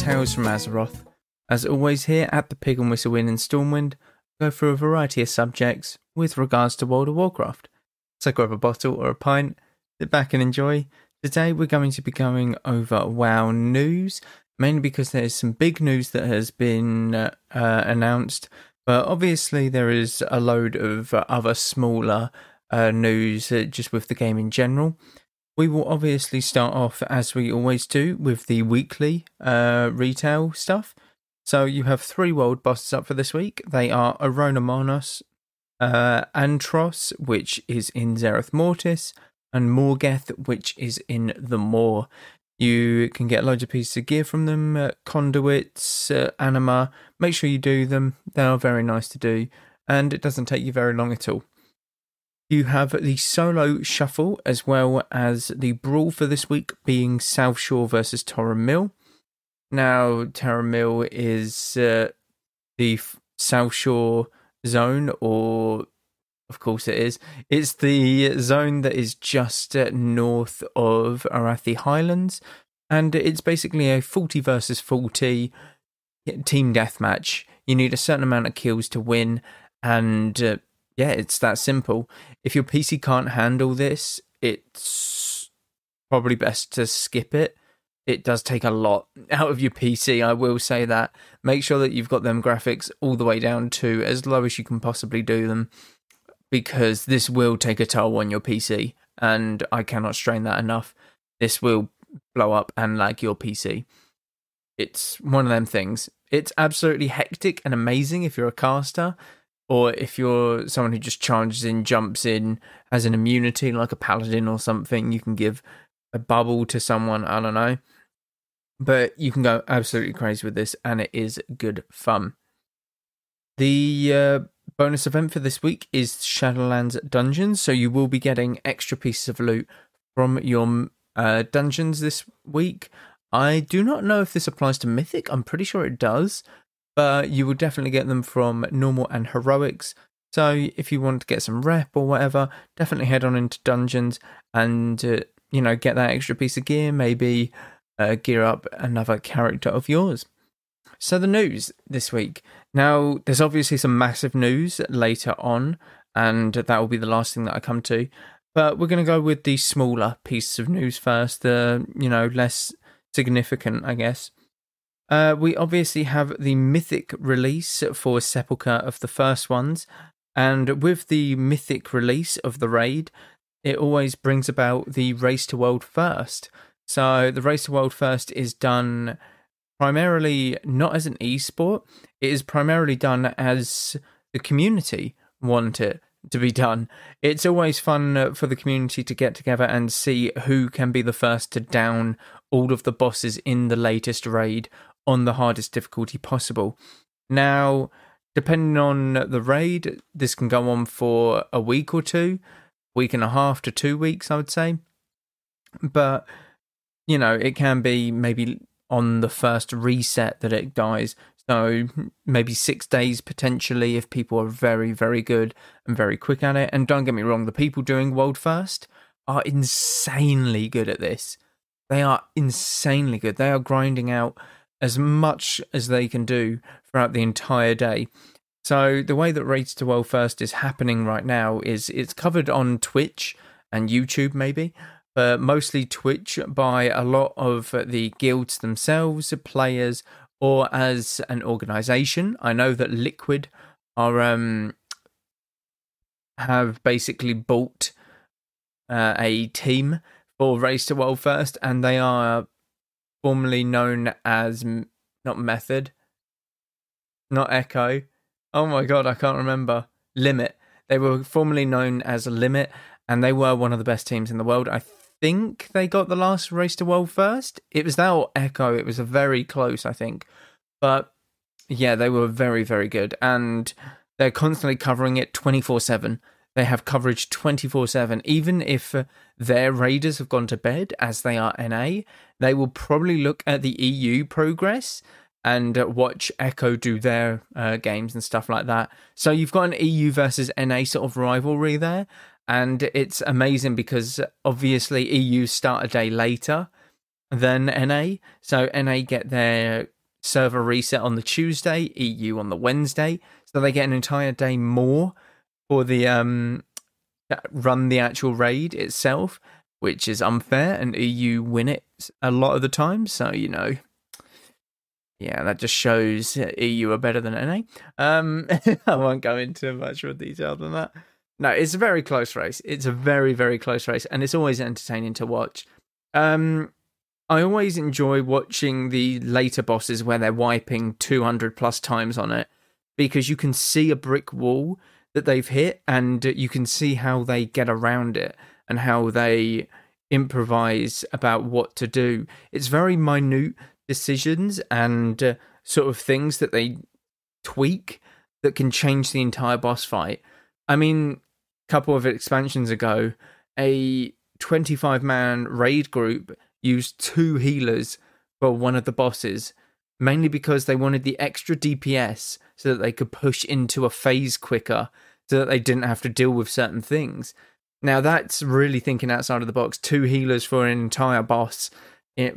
Tales from Azeroth. As always here at the Pig and Whistle Inn in Stormwind, we go through a variety of subjects with regards to World of Warcraft. So grab a bottle or a pint, sit back and enjoy. Today we're going to be going over WoW news, mainly because there's some big news that has been announced, but obviously there is a load of other smaller news just with the game in general. We will obviously start off, as we always do, with the weekly retail stuff. So you have 3 world bosses up for this week. They are Arona Marnos, Antros, which is in Zereth Mortis, and Morgeth, which is in the Moor. You can get loads of pieces of gear from them, conduits, anima. Make sure you do them. They are very nice to do, and it doesn't take you very long at all. You have the solo shuffle as well as the brawl for this week being South Shore versus Torra Mill. Now, Torra Mill is the South Shore zone, or of course it is. It's the zone that is just north of Arathi Highlands, and it's basically a 40 versus 40 team deathmatch. You need a certain amount of kills to win, and yeah, it's that simple. If your PC can't handle this, it's probably best to skip it. It does take a lot out of your PC, I will say that. Make sure that you've got them graphics all the way down to as low as you can possibly do them, because this will take a toll on your PC, and I cannot strain that enough. This will blow up and lag your PC. It's one of them things. It's absolutely hectic and amazing if you're a caster, or if you're someone who just charges in, jumps in, has an immunity like a paladin or something. You can give a bubble to someone, I don't know. But you can go absolutely crazy with this, and it is good fun. The bonus event for this week is Shadowlands Dungeons, so you will be getting extra pieces of loot from your dungeons this week. I do not know if this applies to Mythic. I'm pretty sure it does. But you will definitely get them from normal and heroics. So if you want to get some rep or whatever, definitely head on into dungeons and, get that extra piece of gear. Maybe gear up another character of yours. So the news this week. Now, there's obviously some massive news later on, and that will be the last thing that I come to. But we're going to go with the smaller pieces of news first, the, less significant, I guess. We obviously have the Mythic release for Sepulchre of the first ones, and with the Mythic release of the raid, it always brings about the Race to World First. So the Race to World First is done primarily not as an esport, it is primarily done as the community want it to be done. It's always fun for the community to get together and see who can be the first to down all of the bosses in the latest raid on the hardest difficulty possible. Now, depending on the raid, this can go on for a week or 2, week and a half to 2 weeks, I would say. But, it can be maybe on the first reset that it dies. So maybe 6 days potentially if people are very, very good and very quick at it. And don't get me wrong, the people doing World First are insanely good at this. They are insanely good. They are grinding out as much as they can do throughout the entire day. So the way that Race to World First is happening right now is it's covered on Twitch and YouTube maybe, but mostly Twitch by a lot of the guilds themselves, players, or as an organisation. I know that Liquid are have basically bought a team for Race to World First, and they are formerly known as, not Method, not Echo. Oh my god, I can't remember. Limit. They were formerly known as Limit, and they were one of the best teams in the world. I think they got the last Race to World First. It was that or Echo. It was a very close, I think. But yeah, they were very, very good, and they're constantly covering it 24/7. They have coverage 24/7. Even if their raiders have gone to bed, as they are NA, they will probably look at the EU progress and watch Echo do their games and stuff like that. So you've got an EU versus NA sort of rivalry there, and it's amazing because obviously EU start a day later than NA, so NA get their server reset on the Tuesday, EU on the Wednesday, so they get an entire day more for the run the actual raid itself, which is unfair, and EU win it a lot of the time. So yeah, that just shows EU are better than NA. I won't go into much more detail than that. No, it's a very close race. It's a very, very close race, and it's always entertaining to watch. I always enjoy watching the later bosses where they're wiping 200 plus times on it, because you can see a brick wall that they've hit, and you can see how they get around it and how they improvise about what to do. It's very minute decisions and sort of things that they tweak that can change the entire boss fight. I mean, a couple of expansions ago, a 25-man raid group used 2 healers for one of the bosses, mainly because they wanted the extra DPS so that they could push into a phase quicker, so that they didn't have to deal with certain things. Now, that's really thinking outside of the box. 2 healers for an entire boss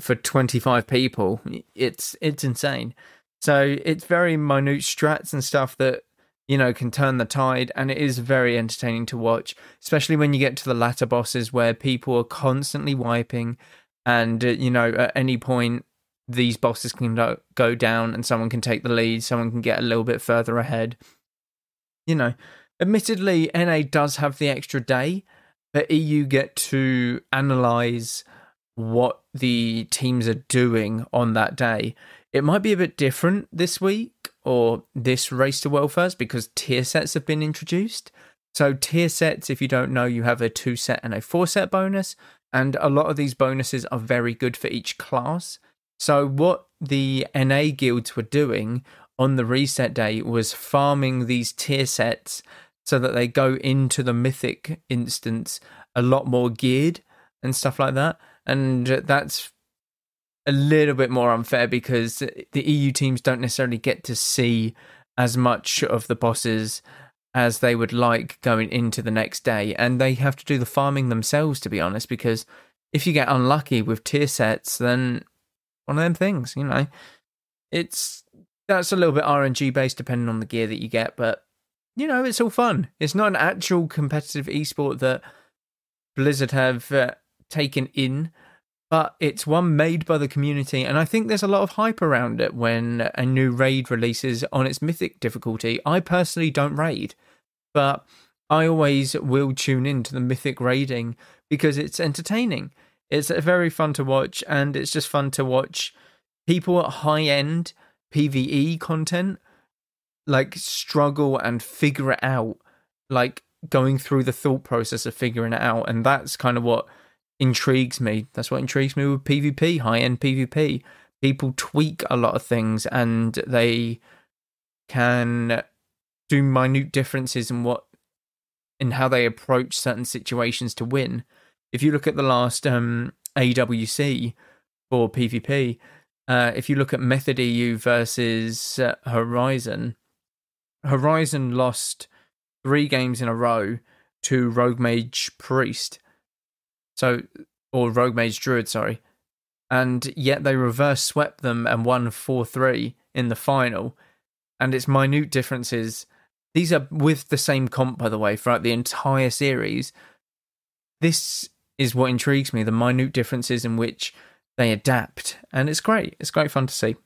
for 25 people. It's insane. So it's very minute strats and stuff that, you know, can turn the tide, and it is very entertaining to watch, especially when you get to the latter bosses where people are constantly wiping, and, you know, at any point, these bosses can go down and someone can take the lead, someone can get a little bit further ahead. You know, admittedly, NA does have the extra day, but EU get to analyse what the teams are doing on that day. It might be a bit different this week or this race to world first, because tier sets have been introduced. So tier sets, if you don't know, you have a 2 set and a 4 set bonus, and a lot of these bonuses are very good for each class. So what the NA guilds were doing on the reset day was farming these tier sets so that they go into the mythic instance a lot more geared and stuff like that. And that's a little bit more unfair because the EU teams don't necessarily get to see as much of the bosses as they would like going into the next day. And they have to do the farming themselves, to be honest, because if you get unlucky with tier sets, then one of them things, you know, that's a little bit RNG based depending on the gear that you get, but you know, it's all fun. It's not an actual competitive esport that Blizzard have taken in, but it's one made by the community, and I think there's a lot of hype around it when a new raid releases on its mythic difficulty. I personally don't raid, but I always will tune in to the mythic raiding because it's entertaining. It's very fun to watch, and it's just fun to watch people at high-end PvE content like struggle and figure it out, like going through the thought process of figuring it out. And that's kind of what intrigues me. That's what intrigues me with PvP, high-end PvP. People tweak a lot of things, and they can do minute differences in how they approach certain situations to win. If you look at the last AWC for PvP, if you look at Method EU versus Horizon lost 3 games in a row to Rogue Mage Priest. Or Rogue Mage Druid, sorry. And yet they reverse swept them and won 4-3 in the final. And it's minute differences. These are with the same comp, by the way, throughout the entire series. This is what intrigues me, the minute differences in which they adapt. And it's great. It's great fun to see.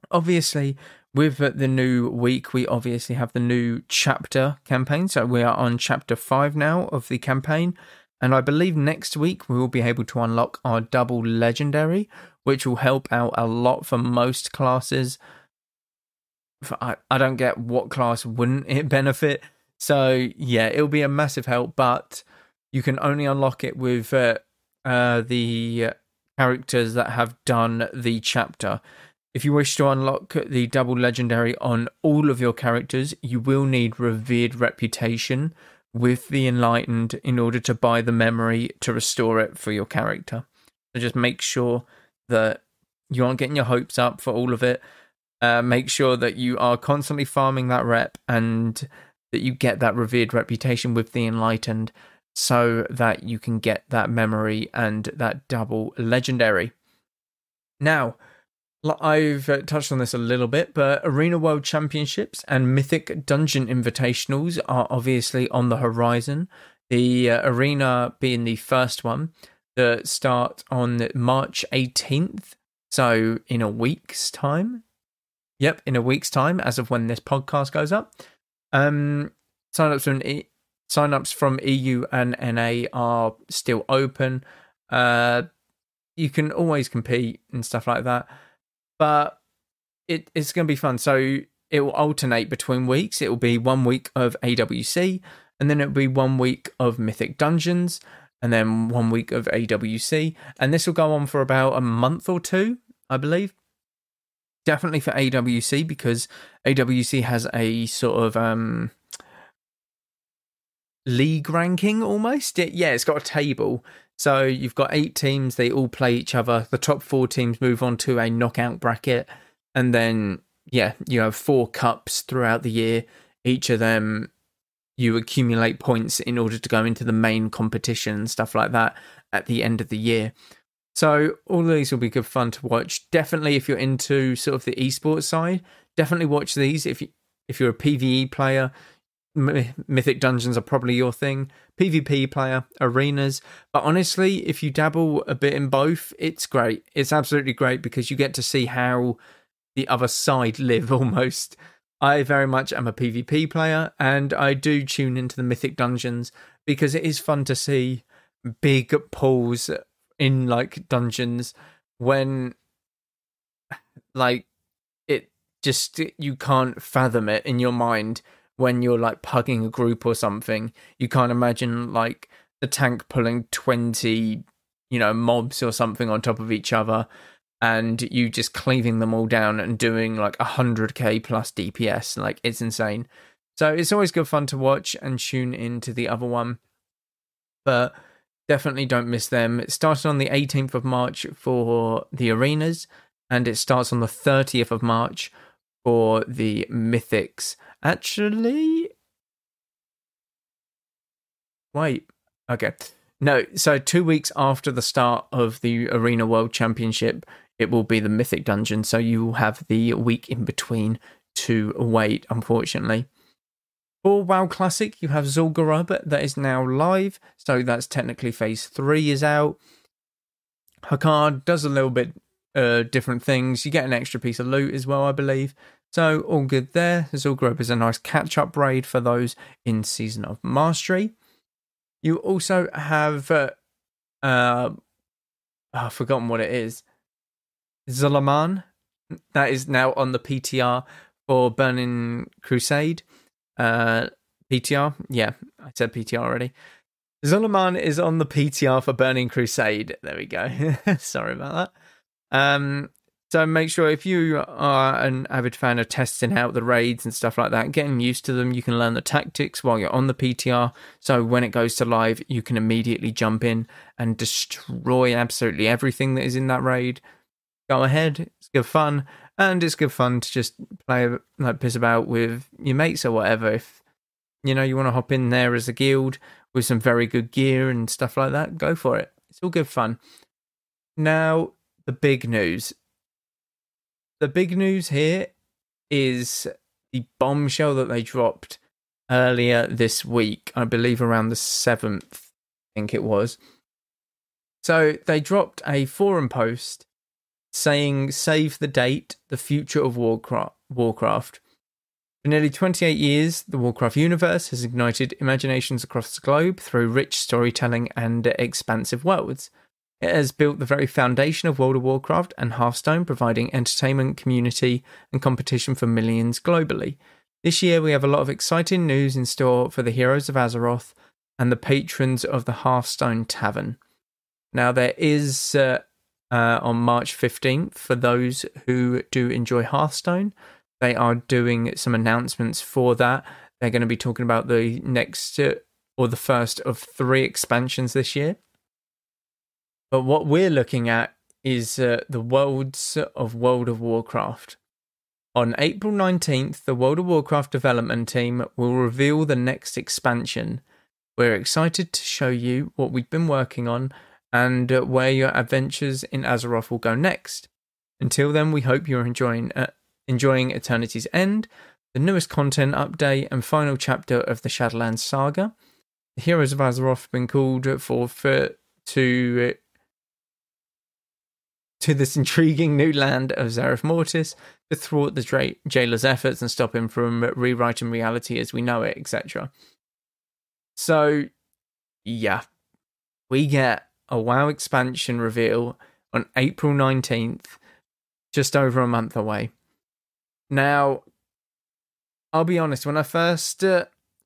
Obviously, with the new week, we obviously have the new chapter campaign. So we are on chapter 5 now of the campaign. And I believe next week we will be able to unlock our double legendary, which will help out a lot for most classes. I don't get what class wouldn't it benefit. So yeah, it'll be a massive help, but you can only unlock it with the characters that have done the chapter. If you wish to unlock the double legendary on all of your characters, you will need revered reputation with the enlightened in order to buy the memory to restore it for your character. So just make sure that you aren't getting your hopes up for all of it. Make sure that you are constantly farming that rep and that you get that revered reputation with the enlightened so that you can get that memory and that double legendary. Now, I've touched on this a little bit, but Arena World Championships and Mythic Dungeon Invitationals are obviously on the horizon. The Arena being the first one that start on March 18th, so in a week's time. Yep, in a week's time, as of when this podcast goes up. Sign-ups from EU and NA are still open. You can always compete and stuff like that. But it's going to be fun. So it will alternate between weeks. It will be 1 week of AWC, and then it'll be 1 week of Mythic Dungeons, and then 1 week of AWC. And this will go on for about a month or two, I believe. Definitely for AWC, because AWC has a sort of league ranking almost. It's got a table. So you've got 8 teams, they all play each other. The top 4 teams move on to a knockout bracket. And then, you have 4 cups throughout the year. Each of them, you accumulate points in order to go into the main competition and stuff like that at the end of the year. So all of these will be good fun to watch. Definitely if you're into sort of the esports side, definitely watch these. If you're a PvE player, Mythic Dungeons are probably your thing. PvP player, arenas. But honestly, if you dabble a bit in both, it's great. It's absolutely great because you get to see how the other side live almost. I very much am a PvP player, and I do tune into the Mythic Dungeons because it is fun to see big pools in like dungeons when like it just, you can't fathom it in your mind. When you're like pugging a group or something, you can't imagine like the tank pulling 20, mobs or something on top of each other, and you just cleaving them all down and doing like 100k plus DPS. Like, it's insane. So it's always good fun to watch and tune into the other one. But definitely don't miss them. It started on the 18th of March for the arenas, and it starts on the 30th of March for the Mythics. Actually, wait, okay. No, so 2 weeks after the start of the Arena World Championship, it will be the Mythic Dungeon, so you will have the week in between to wait, unfortunately. For WoW Classic, you have Zul'Gurub that is now live, so that's technically Phase 3 is out. Her card does a little bit different things. You get an extra piece of loot as well, I believe. So all good there. Zul'Gurub is a nice catch-up raid for those in Season of Mastery. You also have, I've forgotten what it is. Zulaman. That is now on the PTR for Burning Crusade. PTR? Yeah, I said PTR already. Zulaman is on the PTR for Burning Crusade. There we go. Sorry about that. So make sure if you are an avid fan of testing out the raids and stuff like that, getting used to them, you can learn the tactics while you're on the PTR. So when it goes to live, you can immediately jump in and destroy absolutely everything that is in that raid. Go ahead, it's good fun. And it's good fun to just play, like, piss about with your mates or whatever. If, you want to hop in there as a guild with some very good gear and stuff like that, go for it. It's all good fun. Now, the big news. The big news here is the bombshell that they dropped earlier this week, I believe around the 7th, I think it was. So they dropped a forum post saying, "Save the date, the future of Warcraft. For nearly 28 years, the Warcraft universe has ignited imaginations across the globe through rich storytelling and expansive worlds. It has built the very foundation of World of Warcraft and Hearthstone, providing entertainment, community, and competition for millions globally. This year, we have a lot of exciting news in store for the heroes of Azeroth and the patrons of the Hearthstone Tavern." Now, there is, on March 15th, for those who do enjoy Hearthstone, they are doing some announcements for that. They're going to be talking about the next, or the first of 3 expansions this year. But what we're looking at is the worlds of World of Warcraft. On April 19th, the World of Warcraft development team will reveal the next expansion. We're excited to show you what we've been working on and where your adventures in Azeroth will go next. Until then, we hope you're enjoying Eternity's End, the newest content update and final chapter of the Shadowlands saga. The heroes of Azeroth have been called to this intriguing new land of Zereth Mortis to thwart the jailer's efforts and stop him from rewriting reality as we know it, etc. So, yeah, we get a WoW expansion reveal on April 19th, just over a month away. Now, I'll be honest, when I first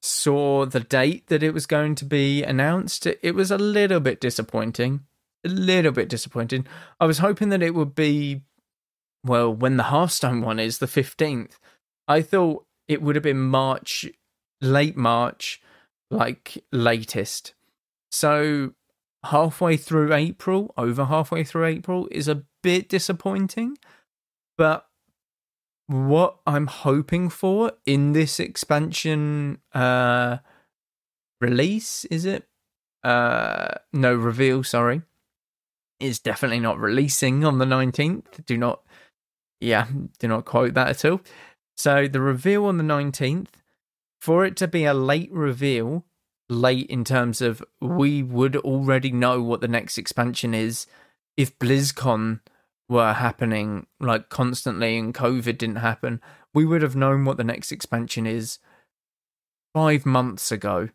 saw the date that it was going to be announced, it was a little bit disappointing. I was hoping that it would be, well, when the Hearthstone one is, the 15th. I thought it would have been March, late March, like latest. So over halfway through April is a bit disappointing. But what I'm hoping for in this expansion release, is it? Reveal, sorry. Is definitely not releasing on the 19th. Do not quote that at all. So the reveal on the 19th, for it to be a late reveal, late in terms of we would already know what the next expansion is if BlizzCon were happening like constantly and COVID didn't happen, we would have known what the next expansion is 5 months ago.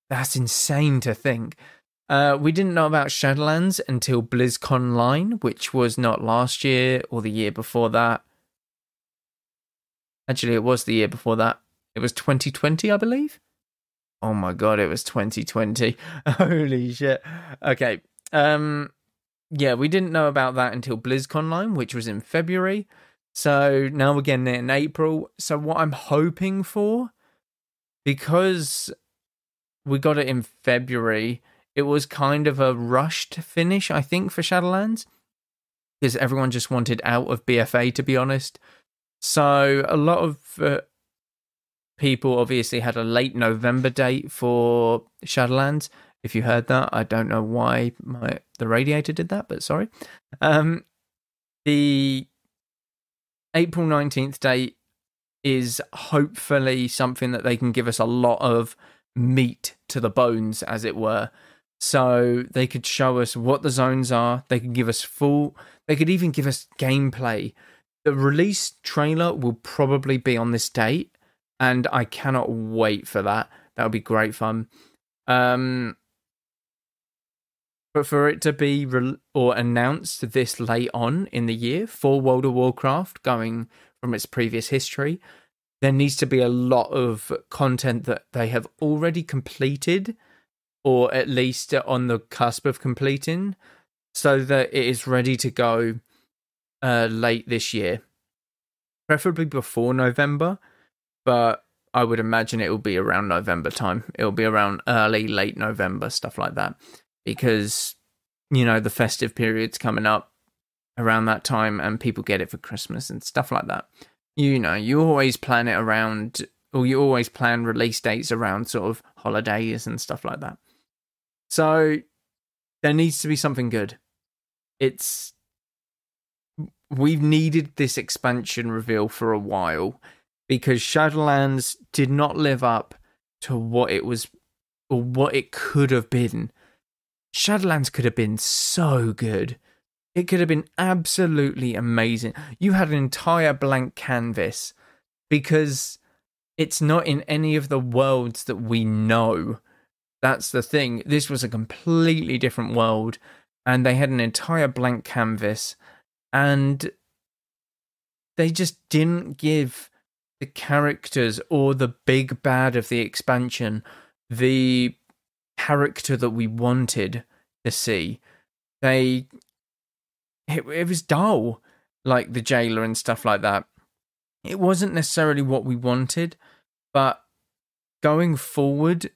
That's insane to think. We didn't know about Shadowlands until BlizzCon Line, which was not last year or the year before that. Actually, it was the year before that. It was 2020, I believe. Oh my god, it was 2020. Holy shit. Okay. Yeah, we didn't know about that until BlizzCon Line, which was in February. So now we're getting it in April. So what I'm hoping for, because we got it in February, it was kind of a rushed finish, I think, for Shadowlands, because everyone just wanted out of BFA, to be honest. So a lot of people obviously had a late November date for Shadowlands. If you heard that, I don't know why the radiator did that, but sorry. The April 19th date is hopefully something that they can give us a lot of meat to the bones, as it were. So they could show us what the zones are. They could give us they could even give us gameplay. The release trailer will probably be on this date, and I cannot wait for that. That would be great fun. But for it to be announced this late on in the year for World of Warcraft, going from its previous history, there needs to be a lot of content that they have already completed, or at least on the cusp of completing, so that it is ready to go late this year. Preferably before November, but I would imagine it will be around November time. It will be around late November, stuff like that. Because, the festive period's coming up around that time and people get it for Christmas and stuff like that. You always plan it around, or you always plan release dates around sort of holidays and stuff like that. So there needs to be something good. We've needed this expansion reveal for a while because Shadowlands did not live up to what it was or what it could have been. Shadowlands could have been so good. It could have been absolutely amazing. You had an entire blank canvas because it's not in any of the worlds that we know. That's the thing. This was a completely different world, and they had an entire blank canvas, and they just didn't give the characters or the big bad of the expansion the character that we wanted to see. It was dull, like the jailer and stuff like that. It wasn't necessarily what we wanted, but going forward,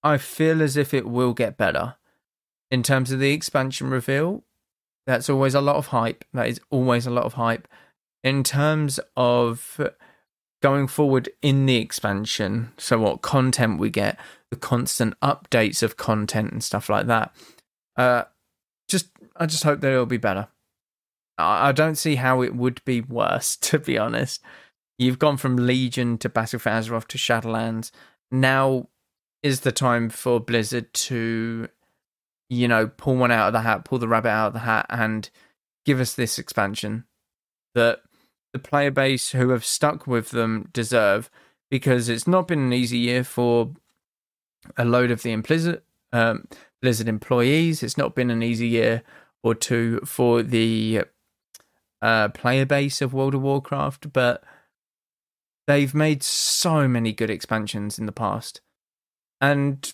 I feel as if it will get better. In terms of the expansion reveal, that's always a lot of hype. That is always a lot of hype. In terms of going forward in the expansion, so what content we get, the constant updates of content and stuff like that, I just hope that it'll be better. I don't see how it would be worse, to be honest. You've gone from Legion to Battle for Azeroth to Shadowlands. Now is the time for Blizzard to, pull one out of the hat, pull the rabbit out of the hat, and give us this expansion that the player base who have stuck with them deserve, because it's not been an easy year for a load of the Blizzard employees. It's not been an easy year or two for the player base of World of Warcraft, but they've made so many good expansions in the past. And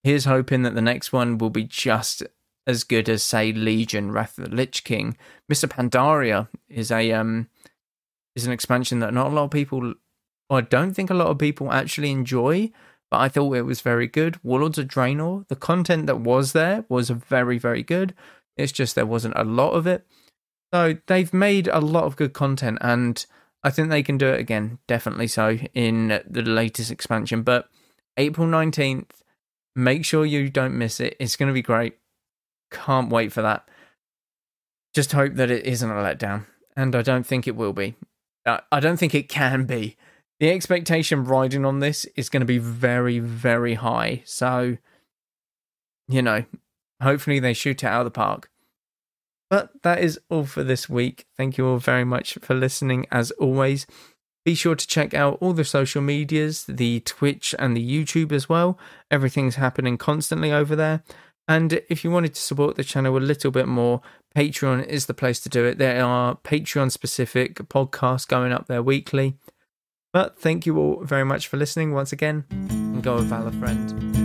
here's hoping that the next one will be just as good as, say, Legion, Wrath of the Lich King. Mr. Pandaria is an expansion that not a lot of people, or I don't think a lot of people actually enjoy, but I thought it was very good. Warlords of Draenor, the content that was there was very, very good. It's just there wasn't a lot of it. So they've made a lot of good content, and I think they can do it again, definitely so, in the latest expansion. But April 19th, make sure you don't miss it. It's going to be great. Can't wait for that. Just hope that it isn't a letdown, and I don't think it will be. I don't think it can be. The expectation riding on this is going to be very, very high. So, hopefully they shoot it out of the park. But that is all for this week. Thank you all very much for listening, as always. Be sure to check out all the social medias, the Twitch and the YouTube as well. Everything's happening constantly over there. And if you wanted to support the channel a little bit more, Patreon is the place to do it. There are Patreon-specific podcasts going up there weekly. But thank you all very much for listening once again, and go with Valor, friend.